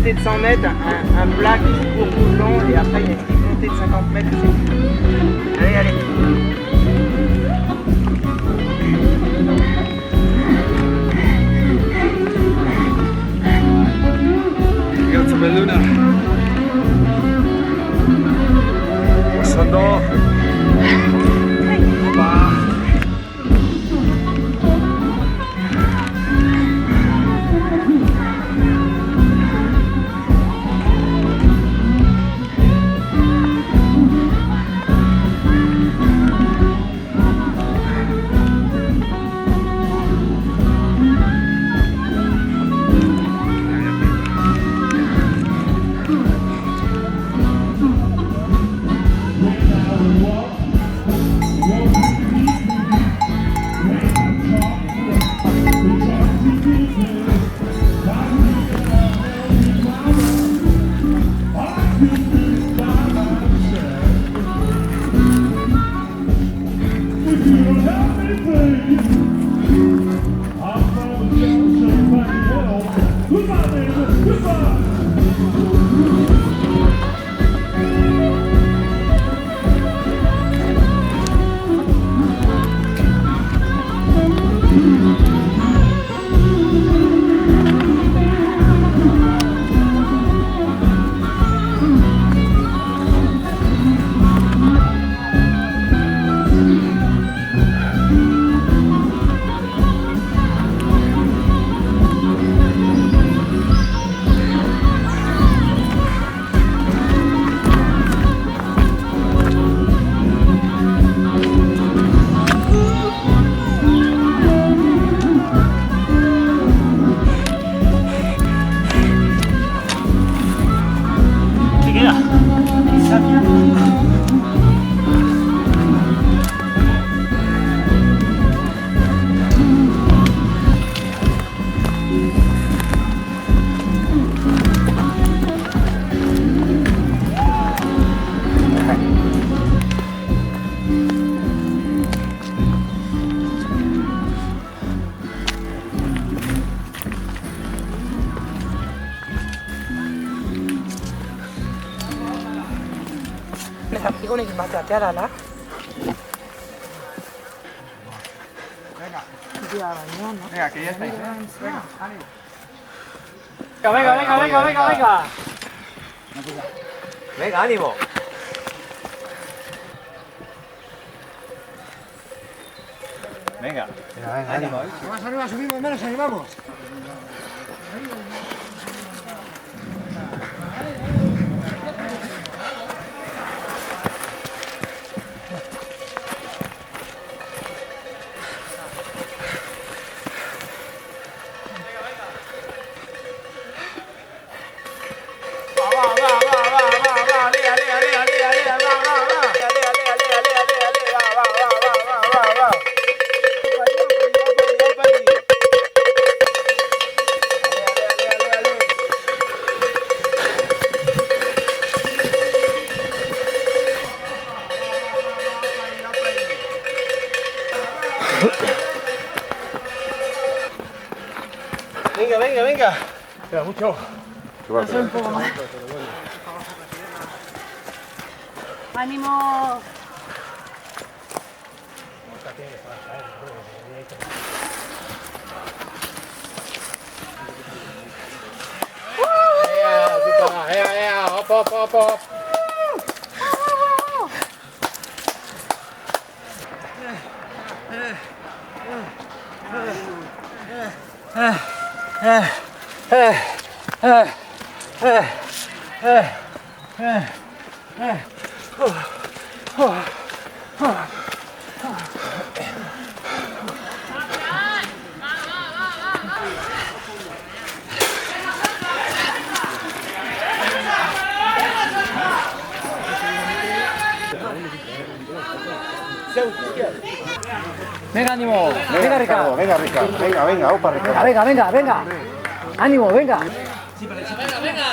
montée de 100 mètres, un plat qui court tout le long, et après il y a une petite montée de 50 mètres. Allez, allez. Ragazza belluna. Passando. Digo que mate a la. Venga, que ya estáis, Venga, Venga. Venga, ánimo. Venga, ánimo. Más arriba subimos, menos animamos. Venga. Queda mucho. Hace un poco más. ¡Ánimo! Op. Venga, ánimo. Venga, Ricardo. Venga, opa, Ricardo. Venga. Ánimo, venga. Venga,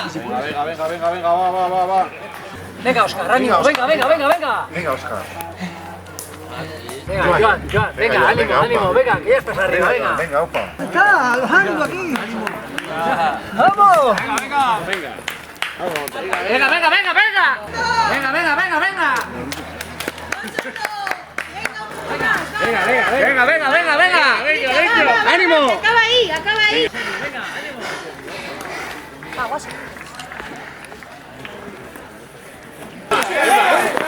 va. Venga, Óscar, ánimo. Venga. Venga, Óscar. Venga, Joan, venga, ánimo, venga, que ya estás arriba, venga. Venga, opa. Está alojando aquí. ¡Vamos! Venga. Venga, venga, venga, venga. Venga, venga, venga, venga. Venga, venga, venga, venga. ¡Ánimo! Acaba ahí, acaba ahí. Venga, ánimo.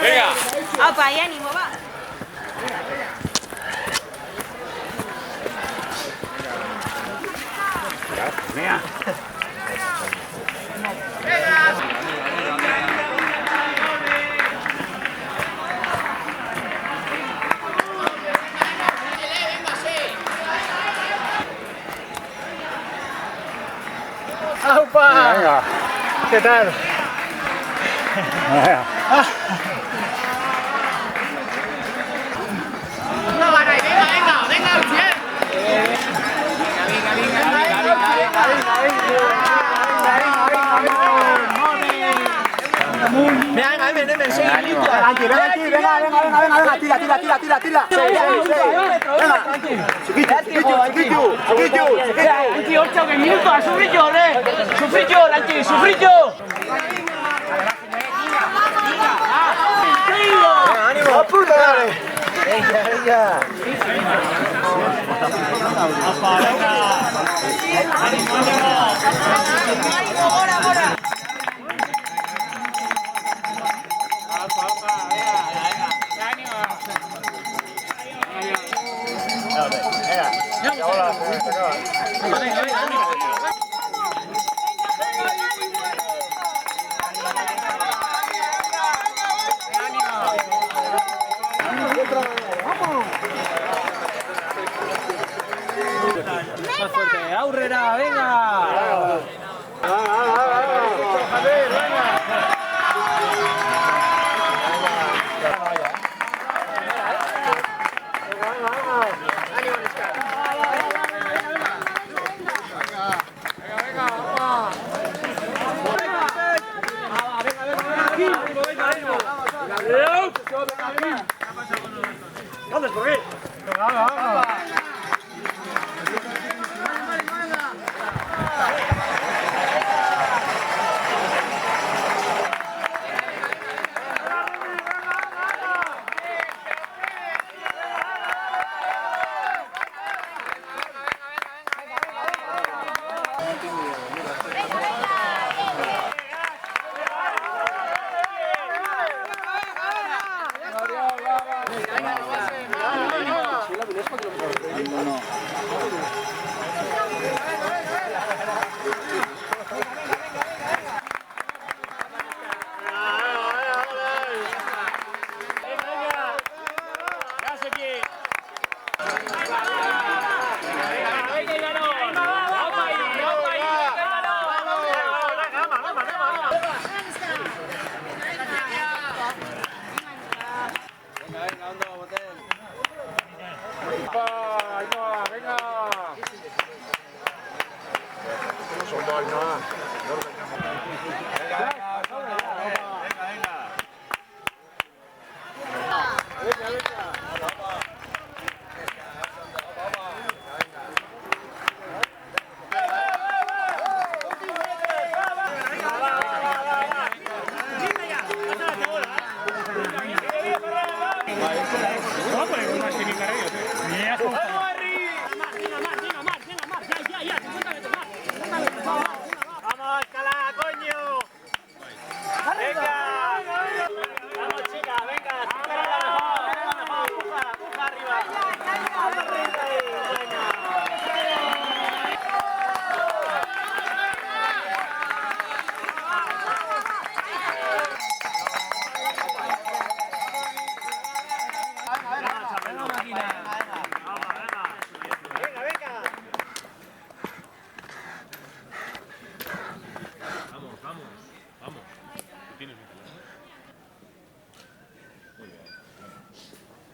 Venga. Apa, ahí ánimo, va. ¡Aupa! Venga. ¿Qué tal? Venga. Más fuerte, aurrera, venga.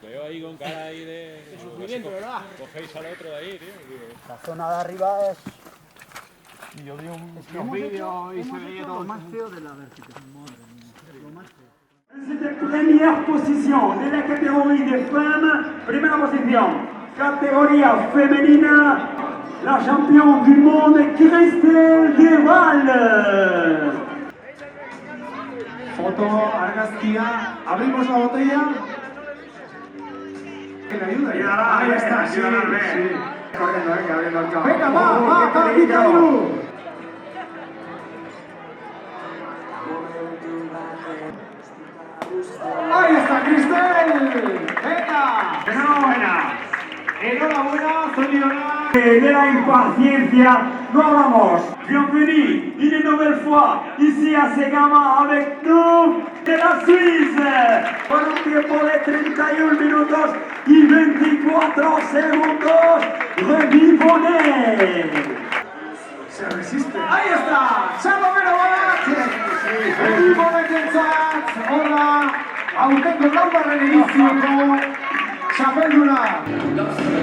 Veo ahí con cara ahí de sufrimiento, ¿verdad? Cogéis al otro de ahí, tío. La zona de arriba es... Yo vi unos vídeos y se veía todo más feo de la vertical. Lo más feo. C'était première position de la catégorie des femmes. Primera posición, categoría femenina. la championne du monde Christelle Gueval. Foto, argazkia. Abrimos la botella. Que le ayuda. Ahí está, sí, sí. Corriendo, venga, abriendo el campo. Venga, va, Guitaru. Ahí está, Cristel. Venga. Enhorabuena. Enhorabuena, Soliona. De la impaciencia, no hablamos. Bienvenue une nouvelle fois ici à Segama avec nous de la Suisse. Con un tiempo de 31 minutos y 24 segundos. Revivone. Se resiste. Ahí está. Salomero Barat. Equipo defentzat. Horra. Aurtengo lau barren edizio. Txapelduna.